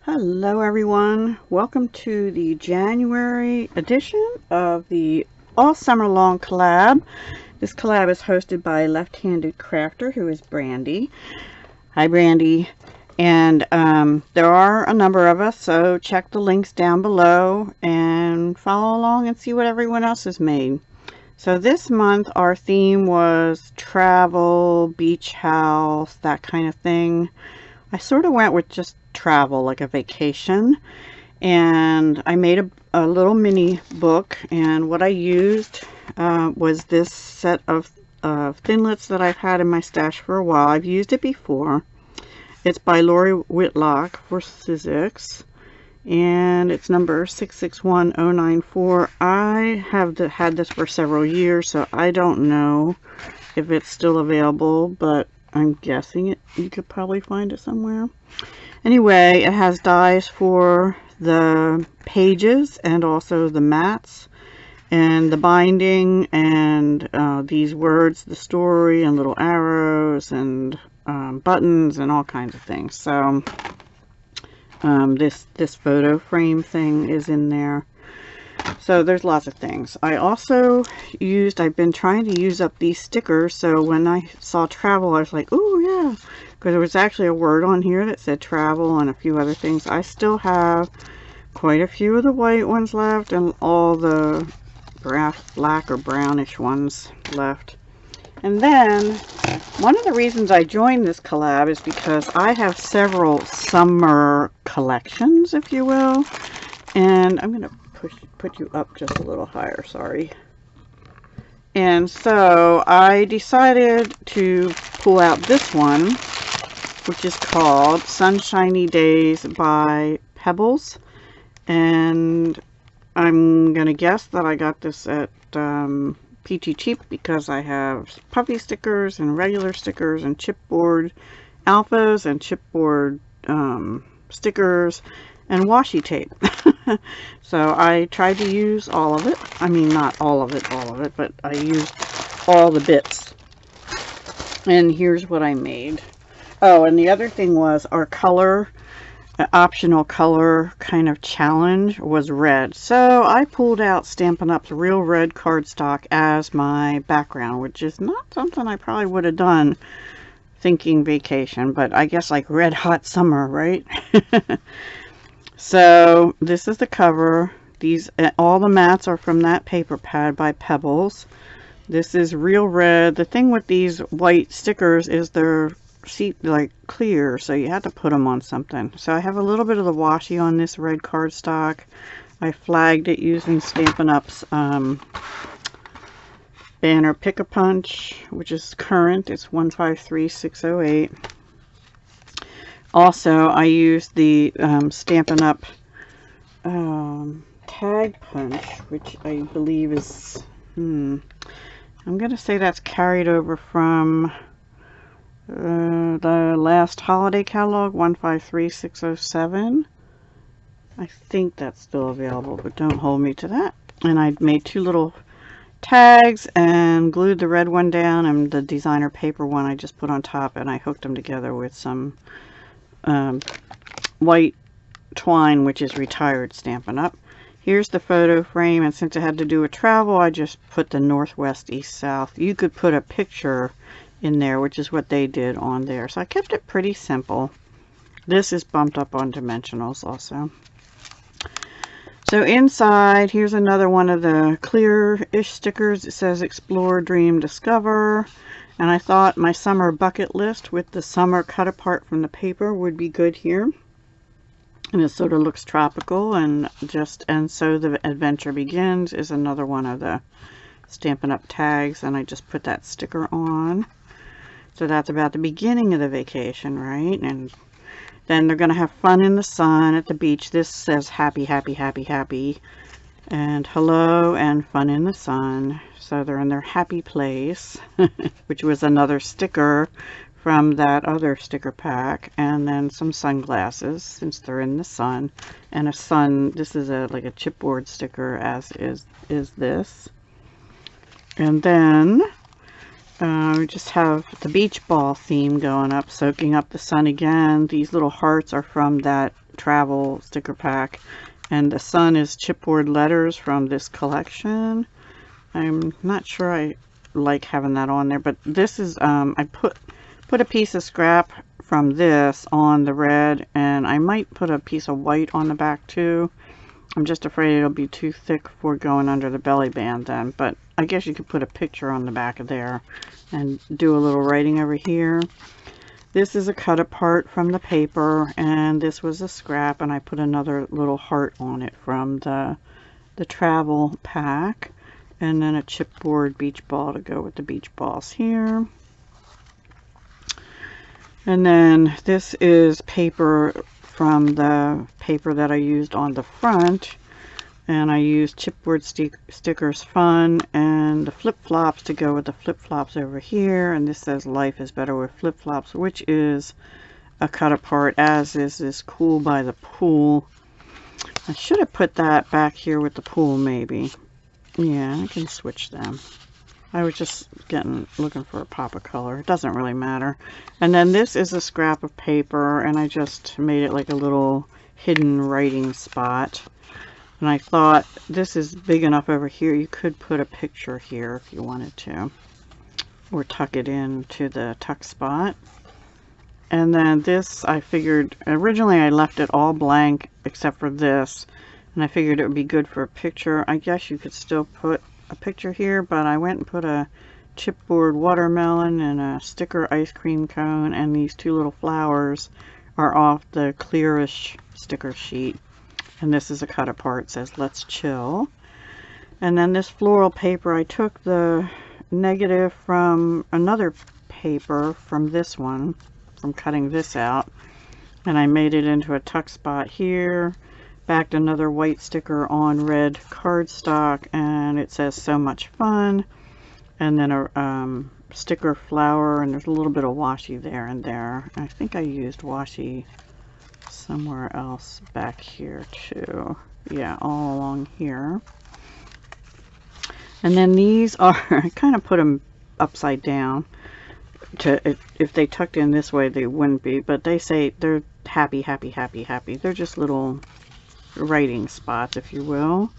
Hello everyone, welcome to the January edition of the all summer long collab. This collab is hosted by left-handed crafter who is Brandy. Hi Brandy. And there are a number of us, so check the links down below and follow along and see what everyone else has made. So this month our theme was travel, beach house, that kind of thing. I sort of went with just travel, like a vacation, and I made a little mini book, and what I used was this set of thinlits that I've had in my stash for a while. I've used it before. It's by Lori Whitlock for Sizzix, and it's number 661094. I have had this for several years, so I don't know if it's still available, but I'm guessing you could probably find it somewhere. Anyway, it has dies for the pages and also the mats and the binding and these words, the story, and little arrows and buttons and all kinds of things. So this photo frame thing is in there. So there's lots of things. I also I've been trying to use up these stickers, so when I saw travel I was like, oh yeah, because there was actually a word on here that said travel and a few other things. I still have quite a few of the white ones left and all the black or brownish ones left. And then one of the reasons I joined this collab is because I have several summer collections, if you will, and I'm going to put you up just a little higher, sorry. And so I decided to pull out this one, which is called Sunshiny Days by Pebbles, and I'm gonna guess that I got this at Peachy Cheap because I have puffy stickers and regular stickers and chipboard alphas and chipboard stickers and washi tape. So I tried to use all of it. I mean, not all of it, but I used all the bits. And here's what I made. Oh, and the other thing was our color, optional color kind of challenge was red. So I pulled out Stampin' Up's Real Red cardstock as my background, which is not something I probably would have done thinking vacation, but I guess like red hot summer, right? So this is the cover. These all the mats are from that paper pad by Pebbles. This is Real Red. The thing with these white stickers is they're like clear, so you have to put them on something. So I have a little bit of the washi on this red cardstock. I flagged it using Stampin' Up's banner Pick-a-Punch, which is current. It's 153608. Also, I used the Stampin' Up Tag Punch, which I believe is, I'm going to say that's carried over from the last holiday catalog, 153607. I think that's still available, but don't hold me to that. And I made two little tags and glued the red one down, and the designer paper one I just put on top, and I hooked them together with some white twine, which is retired Stampin' Up. Here's the photo frame, and since it had to do with travel, I just put the northwest, east, south. You could put a picture in there, which is what they did on there. So I kept it pretty simple. This is bumped up on dimensionals also. So inside, here's another one of the clear-ish stickers. It says Explore, Dream, Discover. And I thought my summer bucket list with the summer cut apart from the paper would be good here. And it sort of looks tropical, and so the adventure begins is another one of the Stampin' Up tags, and I just put that sticker on. So that's about the beginning of the vacation, right? And then they're going to have fun in the sun at the beach. This says happy, happy, happy, happy, and hello and fun in the sun. So they're in their happy place, which was another sticker from that other sticker pack, and then some sunglasses since they're in the sun, and a sun. This is like a chipboard sticker, as is this. And then we just have the beach ball theme going up, soaking up the sun again. These little hearts are from that travel sticker pack. And the sun is chipboard letters from this collection. I'm not sure I like having that on there, but this is, I put a piece of scrap from this on the red, and I might put a piece of white on the back too. I'm just afraid it'll be too thick for going under the belly band then, but I guess you could put a picture on the back of there and do a little writing over here. This is a cut apart from the paper, and this was a scrap, and I put another little heart on it from the travel pack, and then a chipboard beach ball to go with the beach balls here. And then this is paper from the paper that I used on the front, and I used chipboard stickers fun and the flip-flops to go with the flip-flops over here. And this says life is better with flip-flops, which is a cut apart, as is this cool by the pool. I should have put that back here with the pool maybe. Yeah, I can switch them. I was just looking for a pop of color. It doesn't really matter. And then this is a scrap of paper, and I just made it like a little hidden writing spot. And I thought this is big enough over here. You could put a picture here if you wanted to, or tuck it into the tuck spot. And then this, I figured, originally I left it all blank except for this, and I figured it would be good for a picture. I guess you could still put a picture here, but I went and put a chipboard watermelon and a sticker ice cream cone, and these two little flowers are off the clearish sticker sheet. And this is a cut apart. It says let's chill. And then this floral paper, I took the negative from another paper from this one, from cutting this out, and I made it into a tuck spot here. Backed another white sticker on red cardstock, and it says so much fun, and then a sticker flower, and there's a little bit of washi there and there. I think I used washi somewhere else back here too. Yeah, all along here. And then these are, I kind of put them upside down to, if they tucked in this way they wouldn't be, but they say they're happy, happy, happy, happy. They're just little writing spots, if you will,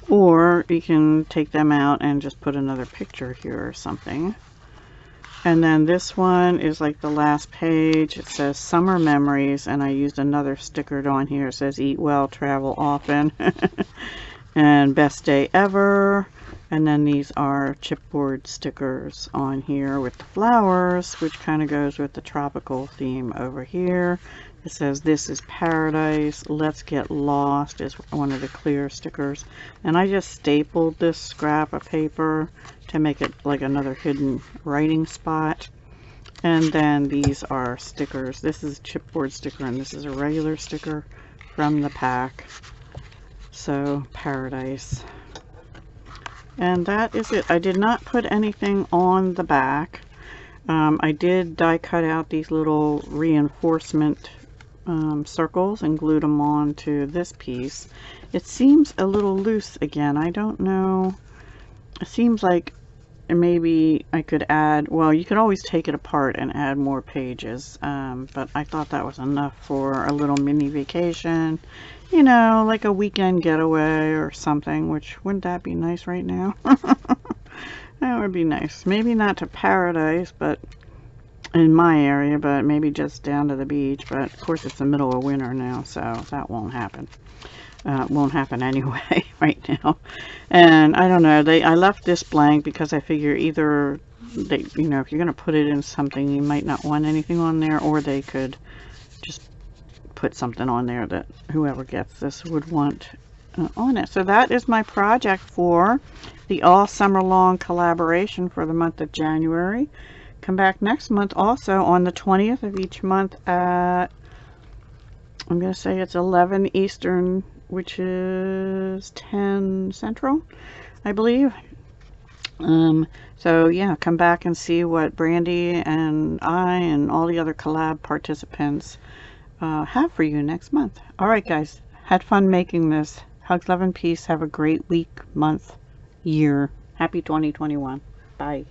or you can take them out and just put another picture here or something. And then this one is like the last page. It says summer memories, and I used another sticker on here. It says eat well, travel often, and best day ever. And then these are chipboard stickers on here with the flowers, which kind of goes with the tropical theme over here. It says this is paradise, let's get lost is one of the clear stickers. And I just stapled this scrap of paper to make it like another hidden writing spot. And then these are stickers. This is a chipboard sticker, and this is a regular sticker from the pack. So paradise. And that is it. I did not put anything on the back. I did die cut out these little reinforcement circles and glued them on to this piece. It seems a little loose again. I don't know. It seems like maybe I could add, well, you could always take it apart and add more pages, but I thought that was enough for a little mini vacation, you know, like a weekend getaway or something, which wouldn't that be nice right now? That would be nice. Maybe not to paradise, but in my area, but maybe just down to the beach. But of course it's the middle of winter now, so that won't happen. Won't happen anyway right now. And I don't know, I left this blank because I figure either they, you know, if you're going to put it in something, you might not want anything on there, or they could just put something on there that whoever gets this would want on it. So that is my project for the all summer long collaboration for the month of January. Come back next month also on the 20th of each month at, I'm going to say it's 11 Eastern, which is 10 Central, I believe. So yeah, come back and see what Brandy and I and all the other collab participants have for you next month. All right, guys, had fun making this. Hugs, love, and peace. Have a great week, month, year. Happy 2021. Bye.